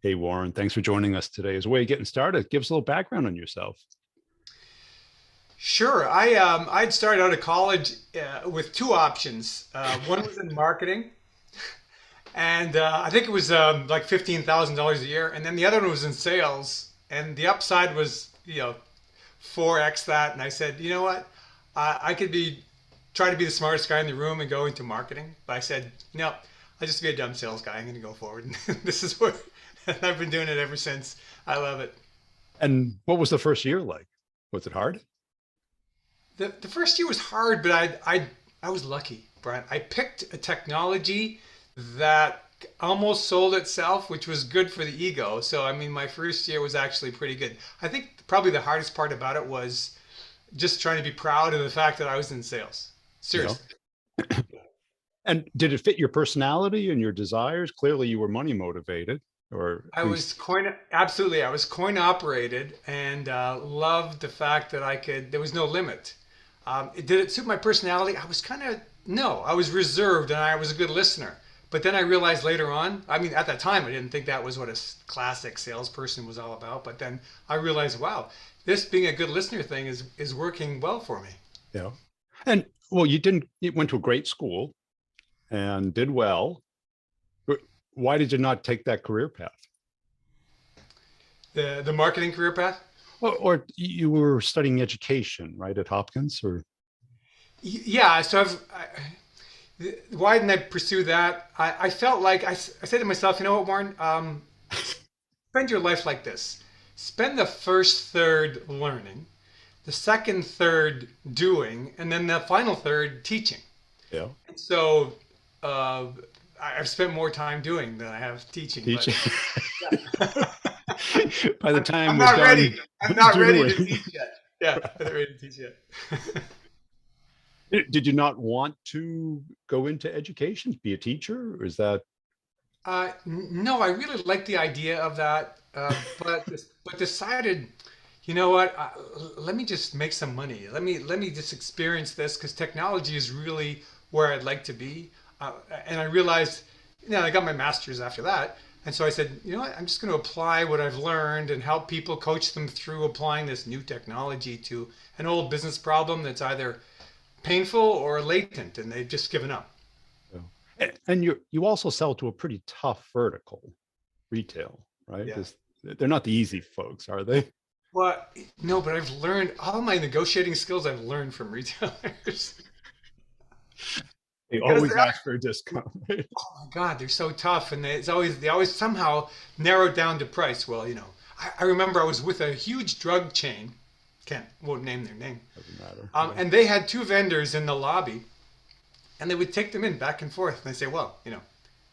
Hey, Warren, thanks for joining us today. As a way of getting started, give us a little background on yourself. Sure. I'd started out of college with two options. One was in marketing, and I think it was like $15,000 a year, and then the other one was in sales, and the upside was 4x that. And I said, you know what, I could be try to be the smartest guy in the room and go into marketing, but I said no, I'll just be a dumb sales guy. I'm going to go forward. And this is what and I've been doing it ever since. I love it. And what was the first year like? Was it hard? The first year was hard, but I was lucky, Brian. I picked a technology that almost sold itself, which was good for the ego. So I mean, my first year was actually pretty good. I think probably the hardest part about it was just trying to be proud of the fact that I was in sales. You know, Seriously. and did it fit your personality and your desires? Clearly, you were money motivated, or I at was least, coin absolutely. I was coin operated and loved the fact that I could. There was no limit. Did it suit my personality? I was kind of no. I was reserved and I was a good listener. But then I realized later on. I mean, at that time, I didn't think that was what a classic salesperson was all about. But then I realized, wow, this being a good listener thing is working well for me. you know, and well, you went to a great school and did well. But why did you not take that career path? The marketing career path. Or you were studying education, right, at Hopkins, or Yeah. So why didn't I pursue that? I felt like I said to myself, you know what, Warren? Spend your life like this. Spend the first third learning, the second third doing, and then the final third teaching. yeah, So uh, I've spent more time doing than I have teaching. But teaching. By the I'm time we're not done ready. I'm not ready to doing, teach yet. Yeah, I'm not ready to teach yet. did you not want to go into education, be a teacher, or is that No, I really like the idea of that, but decided, you know what? Let me just make some money. Let me just experience this because technology is really where I'd like to be. And I realized, I got my master's after that, and so I said, you know what? I'm just going to apply what I've learned and help people coach them through applying this new technology to an old business problem that's either painful or latent, and they've just given up. and you also sell to a pretty tough vertical retail, right? Yeah. They're not the easy folks, are they? Well, no, but I've learned all my negotiating skills I've learned from retailers They because always ask for a discount, right? oh my God, they're so tough, and they always somehow narrow it down to price. Well, I remember I was with a huge drug chain, won't name their name, Doesn't matter. Yeah. and they had two vendors in the lobby, and they would take them in back and forth, and they say, well,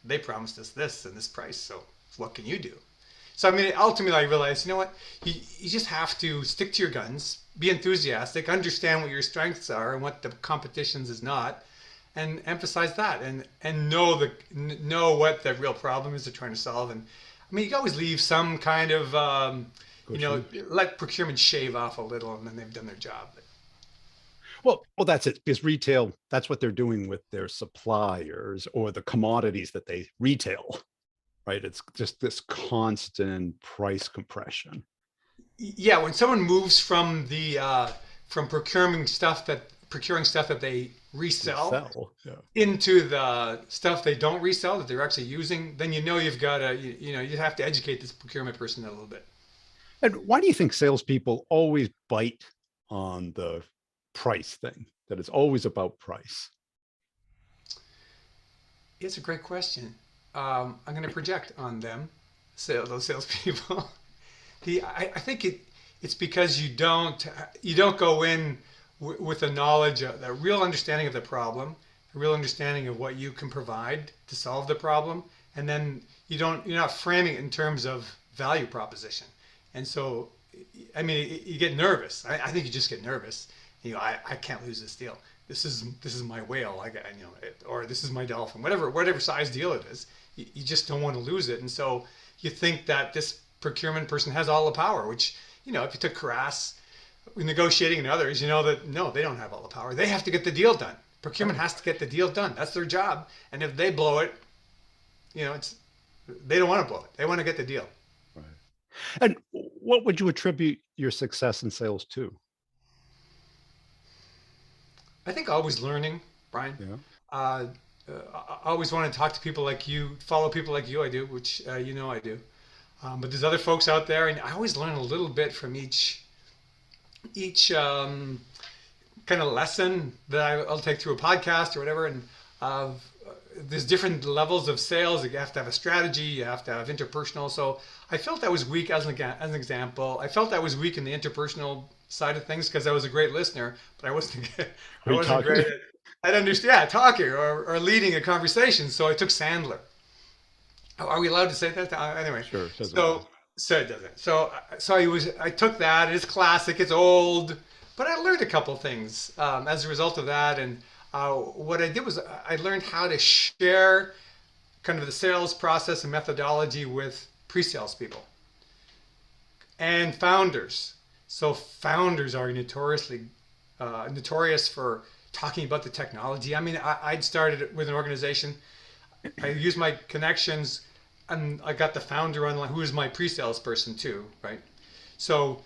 they promised us this and this price, so what can you do? So I mean, ultimately, I realized, you know what? You just have to stick to your guns, be enthusiastic, understand what your strengths are and what the competition's is not, and emphasize that, and know what the real problem is they're trying to solve. And I mean, you can always leave some kind of Cushion. let procurement shave off a little, and then they've done their job. Well, that's it. Because retail, that's what they're doing with their suppliers or the commodities that they retail, right? It's just this constant price compression. Yeah, when someone moves from the from procuring stuff that they They resell sell. Yeah. into the stuff they don't resell that they're actually using, then you've got to you have to educate this procurement person a little bit. And why do you think salespeople always bite on the price thing? That it's always about price. It's a great question. I'm going to project on them, those salespeople. I think it's because you don't go in with a knowledge, a real understanding of the problem, a real understanding of what you can provide to solve the problem, and then you're not framing it in terms of value proposition. And so, I mean, you get nervous. I think you just get nervous. I can't lose this deal. This is my whale. Or this is my dolphin. Whatever size deal it is, you just don't want to lose it. And so you think that this procurement person has all the power. Which if you took Crass negotiating and others, you know that no, they don't have all the power. They have to get the deal done. Procurement has to get the deal done. That's their job. And if they blow it, it's they don't want to blow it. They want to get the deal. And what would you attribute your success in sales to? I think always learning, Brian. Yeah. Uh, I always want to talk to people like you, follow people like you. I do, which you know I do. But there's other folks out there, and I always learn a little bit from each kind of lesson that I'll take through a podcast or whatever. And uh, there's different levels of sales. You have to have a strategy. You have to have interpersonal. So I felt I was weak as an example. I felt I was weak in the interpersonal side of things because I was a great listener, but I wasn't I Are you wasn't talking? great at I'd understand talking or leading a conversation. So I took Sandler. Oh, are we allowed to say that? Anyway, Sure, it doesn't matter. so it doesn't. So I took that. It's classic. It's old, but I learned a couple things as a result of that. And what I did was I learned how to share kind of the sales process and methodology with pre-sales people and founders. So founders are notorious for talking about the technology. I mean, I'd started with an organization. I used my connections, and I got the founder online, who is my pre-sales person too, right? So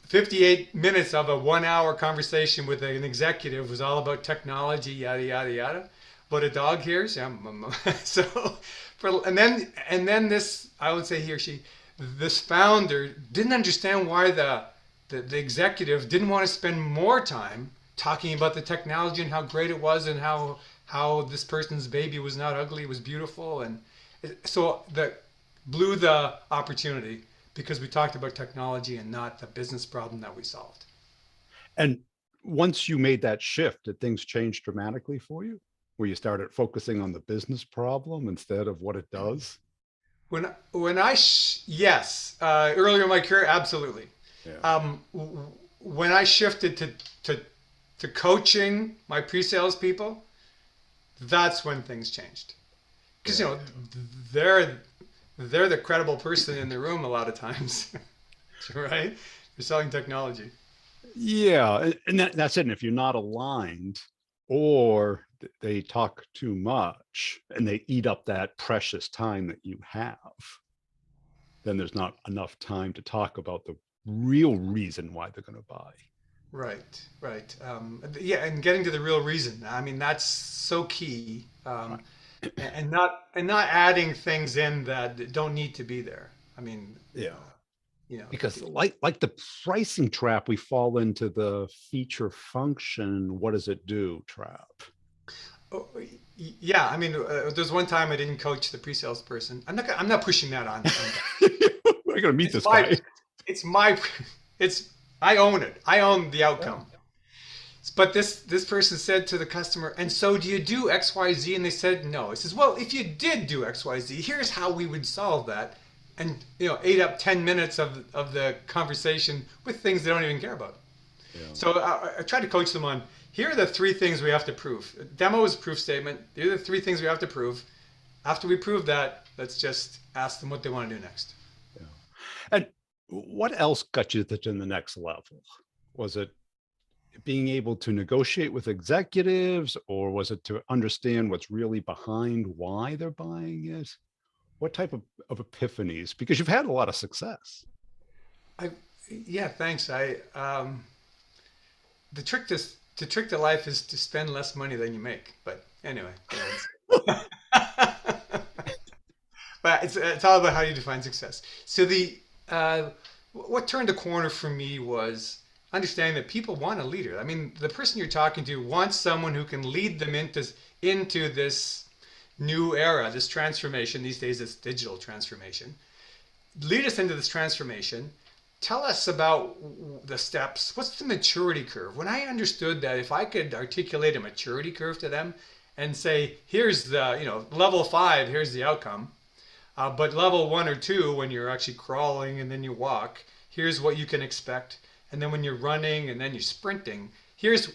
58 minutes of a 1 hour conversation with an executive was all about technology, yada yada yada. What a dog hears, yeah. So, and then this, I would say he or she, this founder didn't understand why the executive didn't want to spend more time talking about the technology and how great it was and how this person's baby was not ugly, it was beautiful, and so that blew the opportunity because we talked about technology and not the business problem that we solved. And once you made that shift, did things change dramatically for you? Where you started focusing on the business problem instead of what it does? Yes, earlier in my career, absolutely. Yeah. When I shifted to coaching my pre-sales people, that's when things changed. Because Yeah. they're they're the credible person in the room a lot of times, right? They're selling technology. Yeah. And that's it. And if you're not aligned or they talk too much and they eat up that precious time that you have, then there's not enough time to talk about the real reason why they're going to buy. Right, right. Yeah, and getting to the real reason. I mean, that's so key. Right. And not adding things in that don't need to be there. I mean, Yeah. you know, Because like the pricing trap, we fall into the feature function. What does it do trap? oh, yeah. I mean, there's one time I didn't coach the pre-sales person. I'm not pushing that on them. We're going to meet It's this my, guy. it's my, it's I own it. I own the Yeah. outcome. But this person said to the customer, and so do you do X, Y, Z? And they said no. He says, well, if you did do X, Y, Z, here's how we would solve that. And ate up 10 minutes of the conversation with things they don't even care about. Yeah. So I tried to coach them on, here are the three things we have to prove. Demo is a proof statement. Here are the three things we have to prove. After we prove that, let's just ask them what they want to do next. Yeah. And what else got you to the next level? Was it being able to negotiate with executives, or was it to understand what's really behind why they're buying it? What type of epiphanies? Because you've had a lot of success. I Yeah, thanks. The trick to life is to spend less money than you make. But anyway, but it's all about how you define success. So uh, what turned the corner for me was understanding that people want a leader. I mean, the person you're talking to wants someone who can lead them into this new era, this transformation. These days, it's digital transformation. Lead us into this transformation. Tell us about the steps. What's the maturity curve? When I understood that if I could articulate a maturity curve to them and say, here's the, level 5, here's the outcome. But level 1 or 2, when you're actually crawling and then you walk, here's what you can expect. And then when you're running and then you're sprinting, here's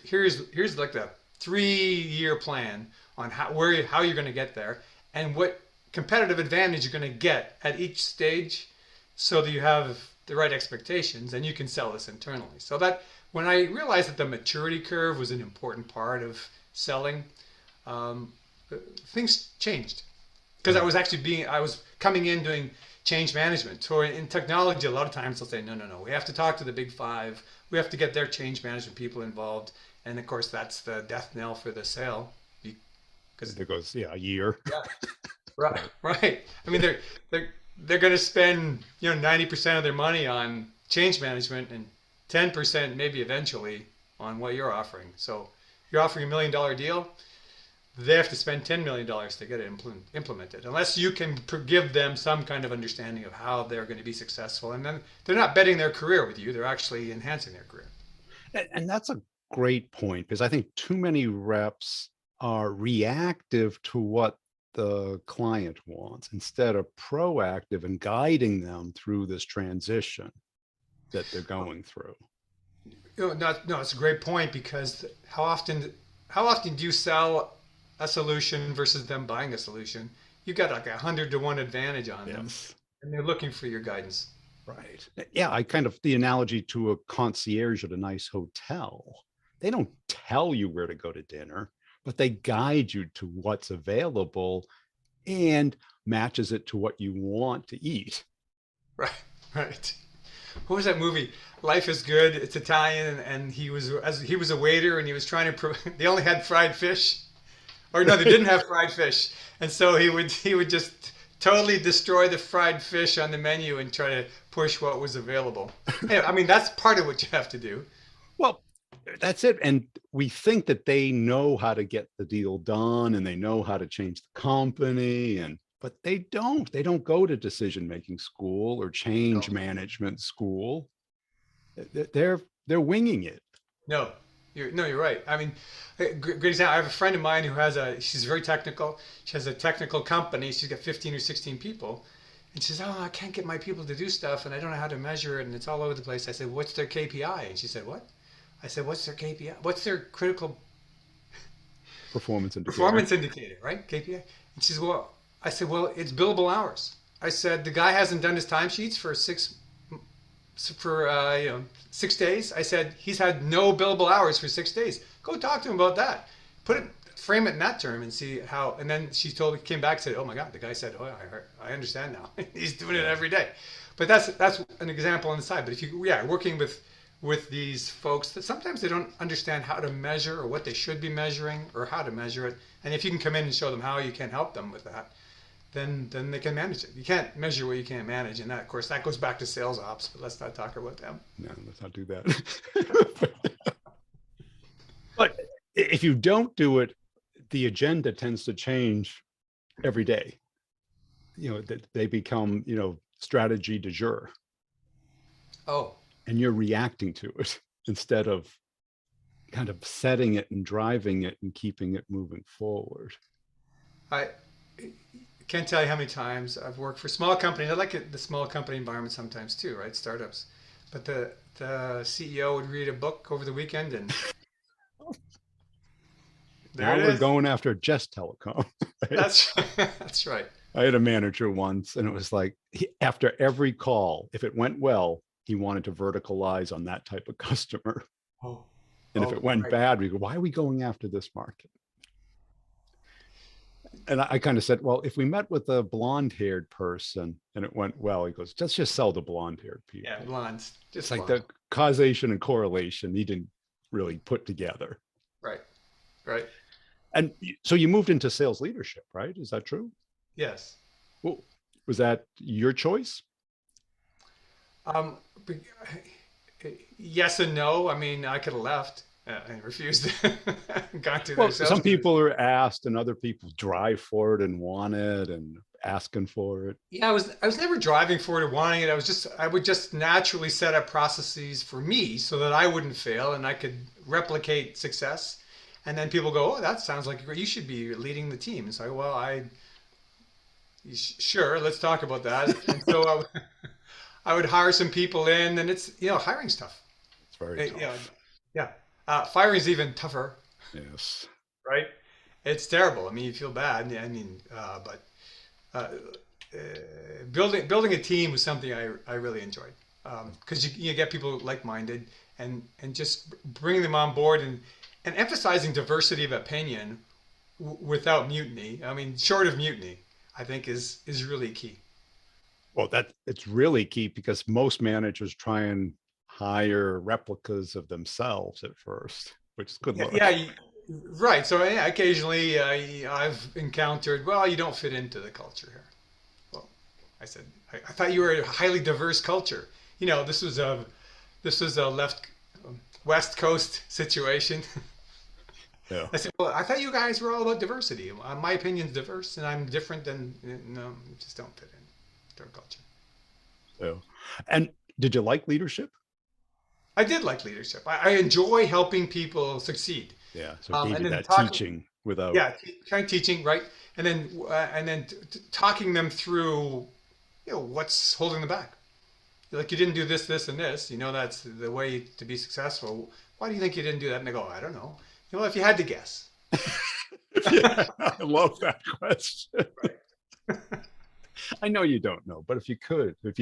like the 3-year plan on how you're going to get there and what competitive advantage you're going to get at each stage, so that you have the right expectations and you can sell this internally. So that when I realized that the maturity curve was an important part of selling, um, things changed because I was coming in doing change management. So in technology, a lot of times they'll say, no, no, no, we have to talk to the big five. We have to get their change management people involved. And of course, that's the death knell for the sale. Because There goes, yeah, a year. yeah, right, Right. right. I mean, they're going to spend 90% of their money on change management and 10% maybe eventually on what you're offering. So you're offering $1 million deal, they have to spend $10 million to get it implemented, unless you can give them some kind of understanding of how they're going to be successful. And then they're not betting their career with you; they're actually enhancing their career. And that's a great point, because I think too many reps are reactive to what the client wants instead of proactive and guiding them through this transition that they're going through. No, it's a great point because how often do you sell a solution versus them buying a solution? You got like 100 to 1 advantage on them, Yes. and they're looking for your guidance. Right. Yeah, I kind of the analogy to a concierge at a nice hotel. They don't tell you where to go to dinner, but they guide you to what's available and matches it to what you want to eat. Right, right. What was that movie? Life is Good. It's Italian, and he was a waiter, and he was trying to. They only had fried fish, or no, they didn't have fried fish, and so he would just totally destroy the fried fish on the menu and try to push what was available. Anyway, I mean, that's part of what you have to do. Well, that's it. And we think that they know how to get the deal done and they know how to change the company, and but they don't. They don't go to decision making school or change No, management school. They're winging it. no, you're right. I mean, a great example. I have a friend of mine who she's very technical. She has a technical company. She's got 15 or 16 people. And she says, oh, I can't get my people to do stuff and I don't know how to measure it and it's all over the place. I said, what's their KPI? And she said, what? I said, what's their KPI? What's their critical Performance indicator. performance indicator, right? KPI? And she said, well, I said, well, it's billable hours. I said, the guy hasn't done his timesheets for 6 days. I said, he's had no billable hours for 6 days. Go talk to him about that. Frame it in that term and see how. And then she came back and said, oh my God, the guy said, oh, I understand now. He's doing it every day. But that's an example on the side. But if working with these folks that sometimes they don't understand how to measure or what they should be measuring or how to measure it. And if you can come in and show them how you can help them with that, then they can manage it. You can't measure what you can't manage, and that, of course, that goes back to sales ops. But let's not talk about them. No, let's not do that. But if you don't do it, the agenda tends to change every day. That they become, strategy du jour, Oh, and you're reacting to it instead of kind of setting it and driving it and keeping it moving forward. I can't tell you how many times I've worked for small companies. I like the small company environment sometimes too, right? Startups. But the CEO would read a book over the weekend and there Now it we're is. going after Just Telecom. Right? That's that's right. I had a manager once, and it was like after every call, if it went well, he wanted to verticalize on that type of customer. Oh, And if oh, it went right. bad, we go, why are we going after this market? And I kind of said, well, if we met with a blonde haired person and it went well, he goes, let's just sell to blonde haired Yeah, people. blondes, It's just like blonde. the causation and correlation he didn't really put together. Right, right. And so you moved into sales leadership, right? Is that true? Yes. Well, was that your choice? Um, be- yes and no. I mean, I could have left and refused. Got to their Well, sales some position. people are asked and other people drive for it and want it and asking for it. Yeah, I was never driving for it or wanting it. I would just naturally set up processes for me so that I wouldn't fail and I could replicate success. And then people go, "Oh, that sounds like you should be leading the team." And so, well, sure, let's talk about that. And so I would hire some people in, and it's hiring's tough. It's very It, tough. yeah, firing's even tougher, Yes. right? It's terrible. I mean, you feel bad. I mean, but uh, building a team was something I really enjoyed because you get people like-minded and just bringing them on board and emphasizing diversity of opinion without mutiny. I mean, short of mutiny, I think is really key. Well, that it's really key because most managers try and hire replicas of themselves at first, which is good Yeah, luck. yeah, right. So yeah, occasionally I've encountered, well, you don't fit into the culture here. Well, I said, I thought you were a highly diverse culture. This was a left West Coast situation. Yeah. I said, well, I thought you guys were all about diversity. My opinion's diverse, and I'm different, and no, just don't fit in our culture. So, and did you like leadership? I did like leadership. I enjoy helping people succeed, Yeah. So it gave and you then that talking. teaching without, Yeah, kind of teaching, right? And then talking them through, what's holding them back. Like you didn't do this, this, and this. You know that's the way to be successful. Why do you think you didn't do that? And they go, I don't know. Well, if you had to guess, yeah, I love that question. right? I know you don't know, but if you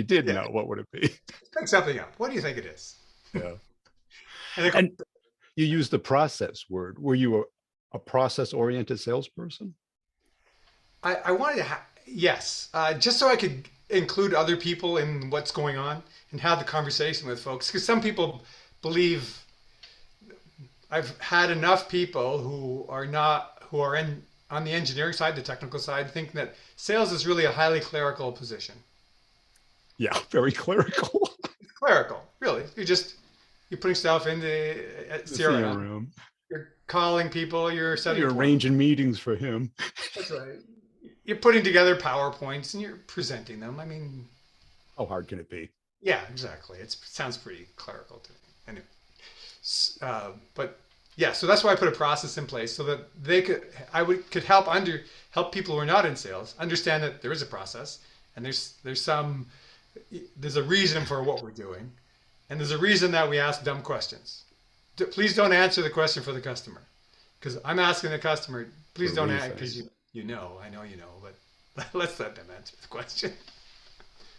did Yeah, know, what would it be? pick something up. What do you think it is? Yeah. And they go, And you use the process word. Were you a process oriented salesperson? I wanted to, yes, just so I could include other people in what's going on and have the conversation with folks. Because some people believe I've had enough people who are in on the engineering side, the technical side, think that sales is really a highly clerical position. Yeah, very clerical. It's clerical, really. You're putting stuff in the The CRM. CRM. You're calling people. You're setting You're appointments. arranging meetings for him. That's right. You're putting together PowerPoints and you're presenting them. I mean, How hard can it be? yeah, exactly. It sounds pretty clerical to me. Anyway, but yeah, so that's why I put a process in place so that could help people who are not in sales understand that there is a process and there's a reason for what we're doing, and there's a reason that we ask dumb questions. Please don't answer the question for the customer, because I'm asking the customer. For Please a don't answer reason. because I know you know, but let's let them answer the question.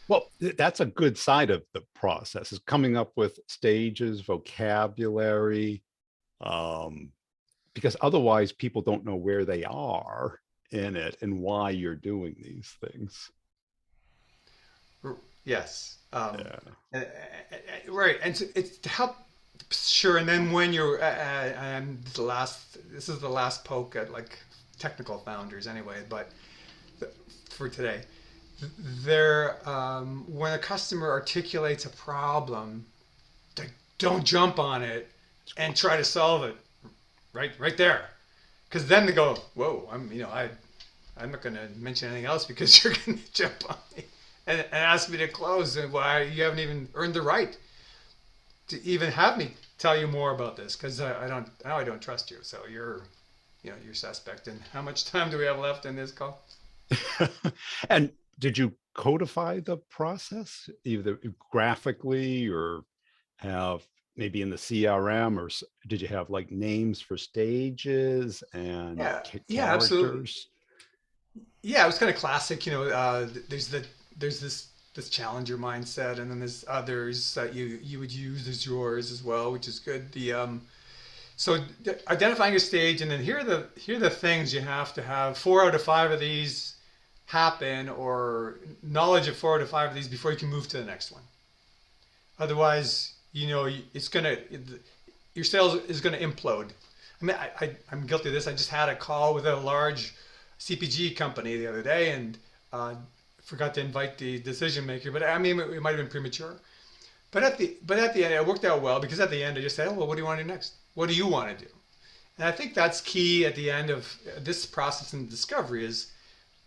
Well, that's a good side of the process is coming up with stages, vocabulary, um, because otherwise people don't know where they are in it and why you're doing these things. Yes. Yeah. Right, and it's to help. Sure, and then when you're and this is the last poke at like technical founders anyway, but for today, when a customer articulates a problem, don't jump on it and try to solve it right there, because then they go, whoa, I'm not going to mention anything else because you're going to jump on me and ask me to close, and why you haven't even earned the right to even have me tell you more about this, because I don't trust you. So you're suspect. And how much time do we have left in this call? And did you codify the process either graphically or have maybe in the CRM, or did you have like names for stages and Yeah, yeah, absolutely. characters? Yeah, it was kind of classic. There's this challenger mindset, and then there's others that you would use as yours as well, which is good. Identifying a stage, and then here are the things you have to have. 4 out of 5 of these happen, or knowledge of 4 out of 5 of these before you can move to the next one. Otherwise, your sales is gonna implode. I mean, I'm guilty of this. I just had a call with a large CPG company the other day, and forgot to invite the decision maker. But I mean, it might have been premature. But at the end, it worked out well, because at the end I just said, oh, well, what do you want to do next? What do you want to do? And I think that's key at the end of this process in discovery is,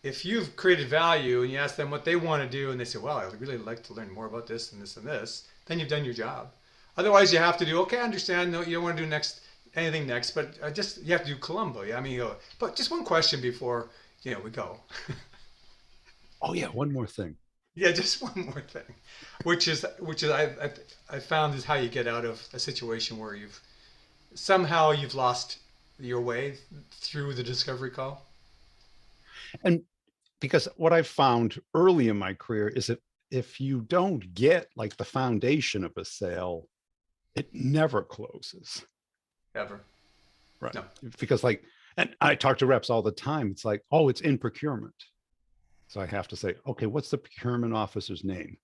if you've created value and you ask them what they want to do and they say, well, I'd really like to learn more about this and this and this, then you've done your job. Otherwise, you have to do, okay, I understand, no, you don't want to do anything next, but you have to do Columbo. Yeah, I mean, but just one question before, we go. Oh yeah, one more thing. Yeah, just one more thing, which is I found is how you get out of a situation where you've lost your way through the discovery call. And because what I've found early in my career is that if you don't get like the foundation of a sale, it never closes. Ever. Right. No. Because like, and I talk to reps all the time. It's like, oh, it's in procurement. So I have to say, okay, what's the procurement officer's name?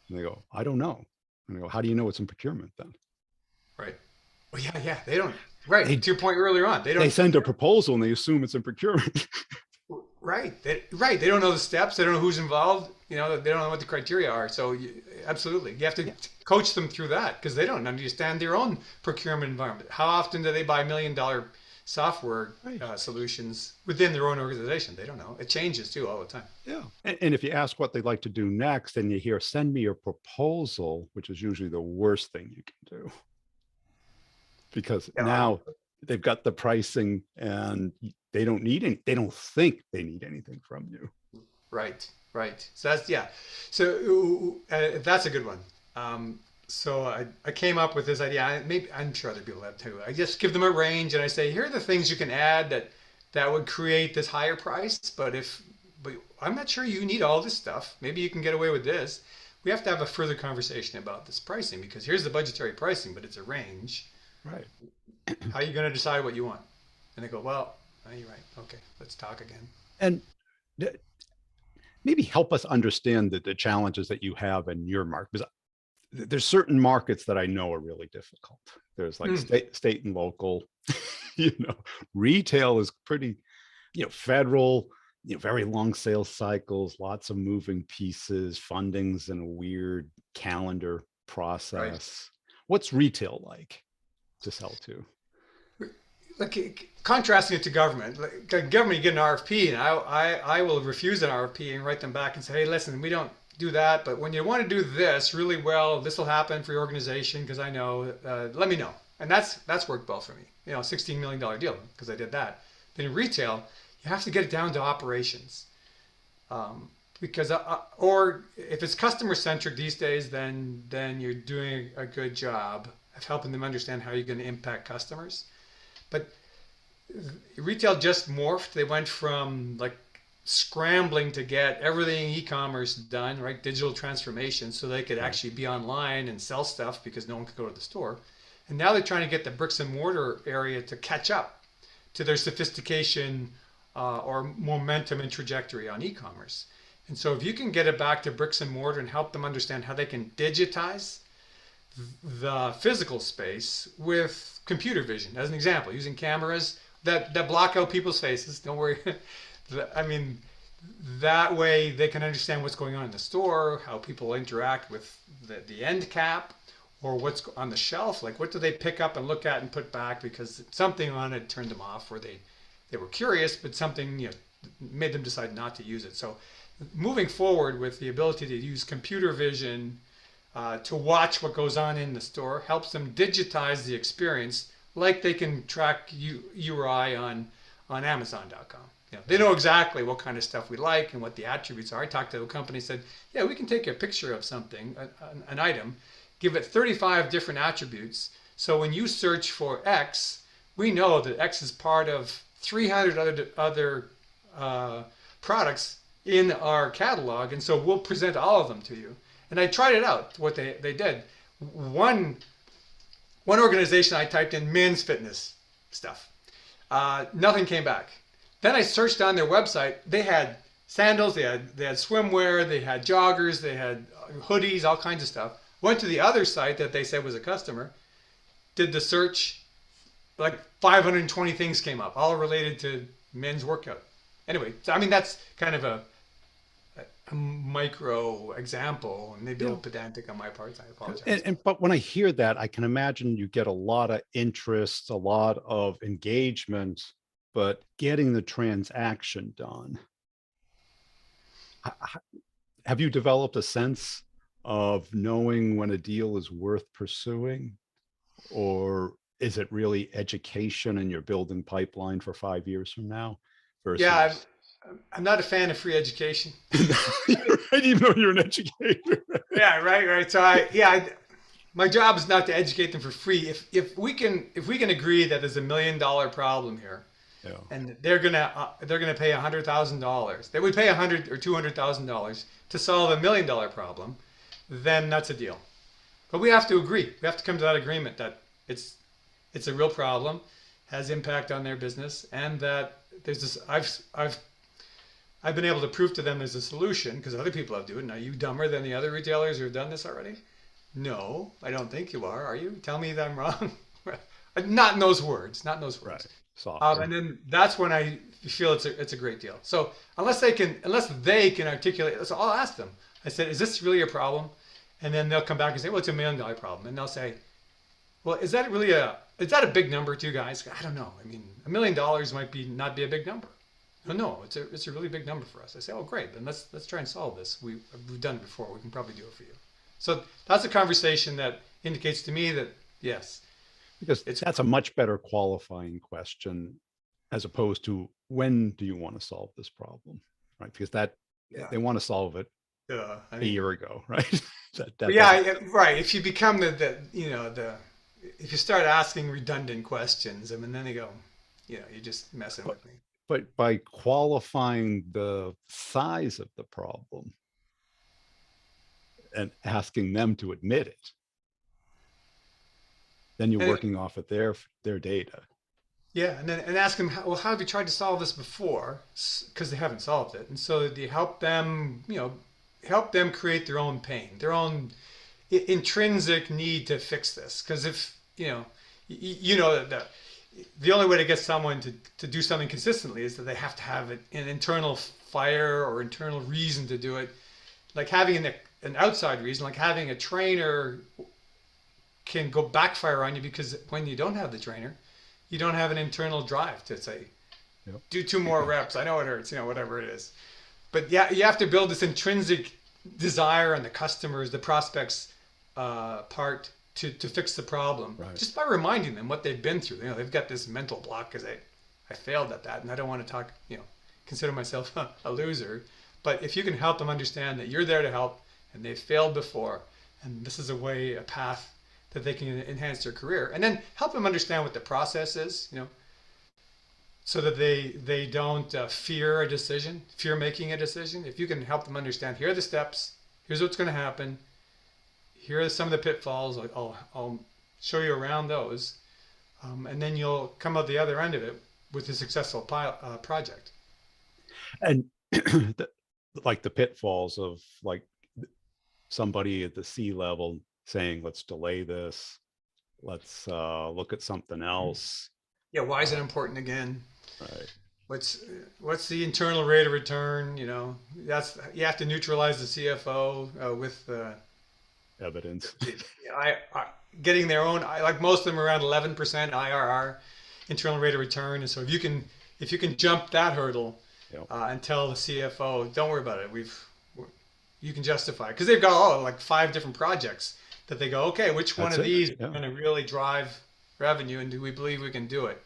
And they go, I don't know. And I go, how do you know it's in procurement then? Right. Oh yeah, yeah. They don't. Right. They To your point earlier on, they they don't. send a proposal and they assume it's in procurement. Right. Right. They don't know the steps. They don't know who's involved. They don't know what the criteria are. So absolutely, you have to Yeah. coach them through that because they don't understand their own procurement environment. How often do they buy $1 million software Right. solutions within their own organization? They don't know. It changes too all the time. Yeah. And if you ask what they'd like to do next, and you hear, send me your proposal, which is usually the worst thing you can do, because Yeah. now they've got the pricing and they don't need any, they don't think they need anything from you. Right. Right. So that's yeah. So that's a good one. So I came up with this idea. Maybe I'm sure other people have too. I just give them a range and I say, here are the things you can add that would create this higher price. But I'm not sure you need all this stuff. Maybe you can get away with this. We have to have a further conversation about this pricing because here's the budgetary pricing, but it's a range. Right. How are you going to decide what you want? And they go, well, oh, you're right. Okay, let's talk again. And maybe help us understand the challenges that you have in your market. Because there's certain markets that I know are really difficult. There's like state and local, retail is pretty, federal, very long sales cycles, lots of moving pieces, fundings and a weird calendar process. Right. What's retail like to sell to? Like contrasting it to government, like government, you get an RFP, and I will refuse an RFP and write them back and say, hey, listen, we don't do that, but when you want to do this really well, this will happen for your organization because I know. Let me know, and that's worked well for me. $16 million deal because I did that. But in retail, you have to get it down to operations, because or if it's customer centric these days, then you're doing a good job of helping them understand how you're going to impact customers. But retail just morphed. They went from like scrambling to get everything e-commerce done, right? Digital transformation, so they could actually be online and sell stuff because no one could go to the store. And now they're trying to get the bricks and mortar area to catch up to their sophistication or momentum and trajectory on e-commerce. And so if you can get it back to bricks and mortar and help them understand how they can digitize the physical space with computer vision, as an example, using cameras that block out people's faces. Don't worry. I mean, that way they can understand what's going on in the store, how people interact with the end cap, or what's on the shelf. Like, what do they pick up and look at and put back because something on it turned them off, or they were curious, but something made them decide not to use it. So, moving forward with the ability to use computer vision to watch what goes on in the store helps them digitize the experience, like they can track URI on Amazon.com. They know exactly what kind of stuff we like and what the attributes are. I talked to a company, said, yeah, we can take a picture of something, an item, give it 35 different attributes. So when you search for X, we know that X is part of 300 other products in our catalog, and so we'll present all of them to you. And I tried it out, what they did. One organization, I typed in men's fitness stuff. Nothing came back. Then I searched on their website. They had sandals, they had swimwear, they had joggers, they had hoodies, all kinds of stuff. Went to the other site that they said was a customer, did the search, like 520 things came up, all related to men's workout. Anyway, so, I mean, that's kind of a micro example, and maybe a little pedantic on my part. I apologize. But when I hear that, I can imagine you get a lot of interest, a lot of engagement, but getting the transaction done. Have you developed a sense of knowing when a deal is worth pursuing, or is it really education and you're building pipeline for 5 years from now versus? Yeah, I'm not a fan of free education. You're right, even though you're an educator. Yeah, right. So my job is not to educate them for free. If we can agree that there's $1 million problem here, Yeah. and they're gonna pay $100,000, they would pay $100,000 or $200,000 to solve $1 million problem, then that's a deal. But we have to agree. We have to come to that agreement that it's a real problem, has impact on their business, and that there's this. I've been able to prove to them there's a solution because other people have do it. Now, you dumber than the other retailers who have done this already? No, I don't think you are you? Tell me that I'm wrong. Not in those words, not in those Right. words. Softer. And then that's when I feel it's a great deal. So unless they can articulate, so I'll ask them. I said, is this really a problem? And then they'll come back and say, well, it's $1 million problem. And they'll say, well, is that a big number to you guys? I don't know. I mean, $1 million might be not be a big number. No, it's a really big number for us. I say, oh, great. Then let's try and solve this. We've done it before. We can probably do it for you. So that's a conversation that indicates to me that yes, Because it's that's a much better qualifying question as opposed to when do you want to solve this problem, right? Because that yeah. they want to solve it I a mean, year ago, right? That yeah, doesn't. right. If you become the if you start asking redundant questions, I mean, then they go, you're just messing But, with me. but by qualifying the size of the problem and asking them to admit it, then you're And working off of their data. yeah, and ask them, well, how have you tried to solve this before? Because they haven't solved it, and so you help them create their own pain, their own intrinsic need to fix this. Because if that the only way to get someone to do something consistently is that they have to have an internal fire or internal reason to do it. Like having an outside reason, like having a trainer can go backfire on you because when you don't have the trainer, you don't have an internal drive to say, Yep. do 2 more reps. I know it hurts, whatever it is. But yeah, you have to build this intrinsic desire on the customers, the prospects part to fix the problem Right. just by reminding them what they've been through. They've got this mental block because I failed at that and I don't want to consider myself a loser. But if you can help them understand that you're there to help and they've failed before and this is a path that they can enhance their career, and then help them understand what the process is, so that they don't fear making a decision. If you can help them understand, here are the steps, here's what's going to happen, here are some of the pitfalls, I'll show you around those, and then you'll come out the other end of it with a successful project. And like the pitfalls of like somebody at the C level saying, let's delay this, let's look at something else. Yeah, why is it important again? Right. What's the internal rate of return? That's you have to neutralize the CFO with Evidence. I getting their own. Like most of them around 11% IRR, internal rate of return. And so if you can jump that hurdle Yep. and tell the CFO, don't worry about it. You can justify because they've got like 5 different projects that they go, okay, which one That's of it. these Yeah. is going to really drive revenue, and do we believe we can do it?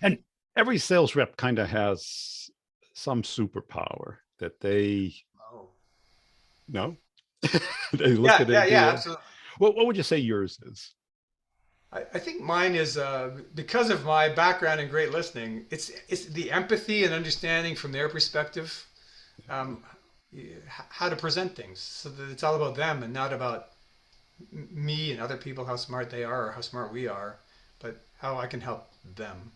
And every sales rep kind of has some superpower that they Oh, know. They look yeah, at yeah, it. yeah, absolutely. What would you say yours is? I think mine is because of my background in great listening. It's the empathy and understanding from their perspective, um, how to present things, so that it's all about them and not about me and other people, how smart they are or how smart we are, but how I can help them.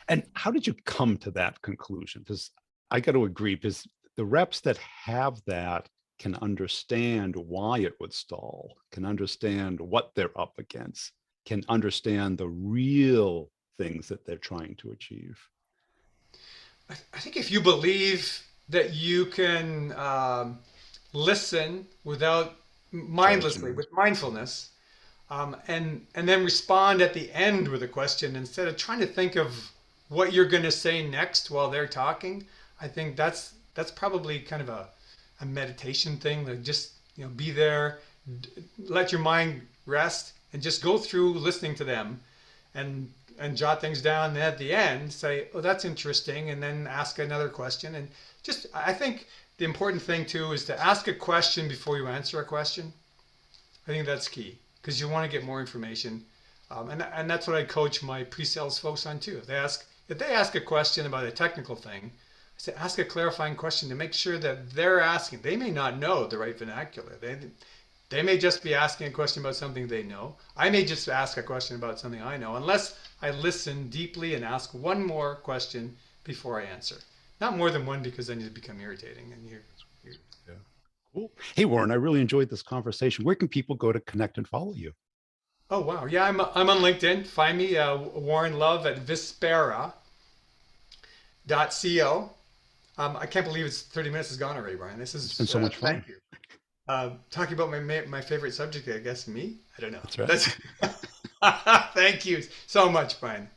And how did you come to that conclusion? Because I got to agree, because the reps that have that can understand why it would stall, can understand what they're up against, can understand the real things that they're trying to achieve. I think if you believe that you can listen without mindlessly, Judgment. with mindfulness, and then respond at the end with a question instead of trying to think of what you're going to say next while they're talking. I think that's probably kind of a meditation thing. Like just be there, let your mind rest, and just go through listening to them, and jot things down. And at the end, say, "Oh, that's interesting," and then ask another question. And just I think the important thing too is to ask a question before you answer a question. I think that's key because you want to get more information, and that's what I coach my pre-sales folks on too. If they ask a question about a technical thing, I say ask a clarifying question to make sure that they're asking. They may not know the right vernacular. They may just be asking a question about something they know. I may just ask a question about something I know, unless I listen deeply and ask one more question before I answer. Not more than one because then you become irritating and you're Yeah. Cool. Hey, Warren, I really enjoyed this conversation. Where can people go to connect and follow you? Oh wow, yeah, I'm on LinkedIn. Find me, Warren Love at Vispera.co. I can't believe it's 30 minutes has gone already, Brian. This It's been is so much thank fun. you. Talking about my favorite subject, I guess me. I don't know. That's right. That's thank you so much, Brian.